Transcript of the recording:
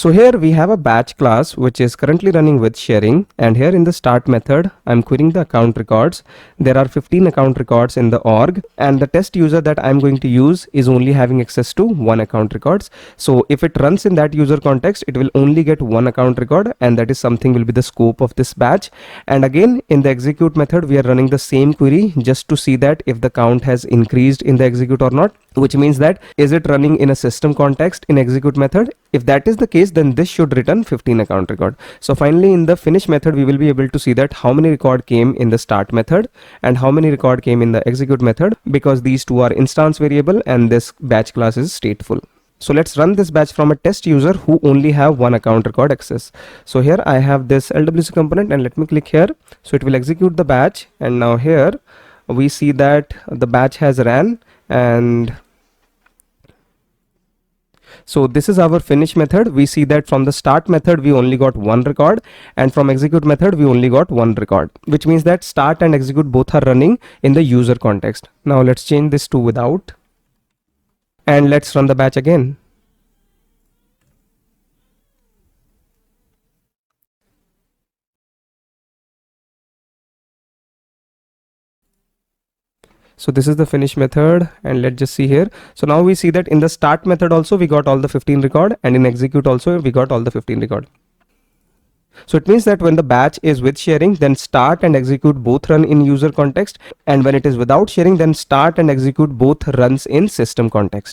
So here we have a batch class which is currently running with sharing, and here in the start method I'm querying the account records. There are 15 account records in the org, and the test user that I'm going to use is only having access to one account records. So if it runs in that user context, it will only get one account record, and that is something will be the scope of this batch. And again, in the execute method we are running the same query just to see that if the count has increased in the execute or not, which means that is it running in a system context in execute method. If that is the case, then this should return 15 account record. So finally in the finish method we will be able to see that how many record came in the start method and how many record came in the execute method, because these two are instance variable and this batch class is stateful. So let's run this batch from a test user who only have one account record access. So here I have this LWC component, and let me click here. So it will execute the batch, and now here we see that the batch has ran, and so this is our finish method. We see that from the start method we only got one record, and from execute method we only got one record, which means that start and execute both are running in the user context. Now let's change this to without, and let's run the batch again. So this is the finish method, and let's just see here. So now we see that in the start method also we got all the 15 record, and in execute also we got all the 15 record. So it means that when the batch is with sharing, then start and execute both run in user context, and when it is without sharing, then start and execute both runs in system context.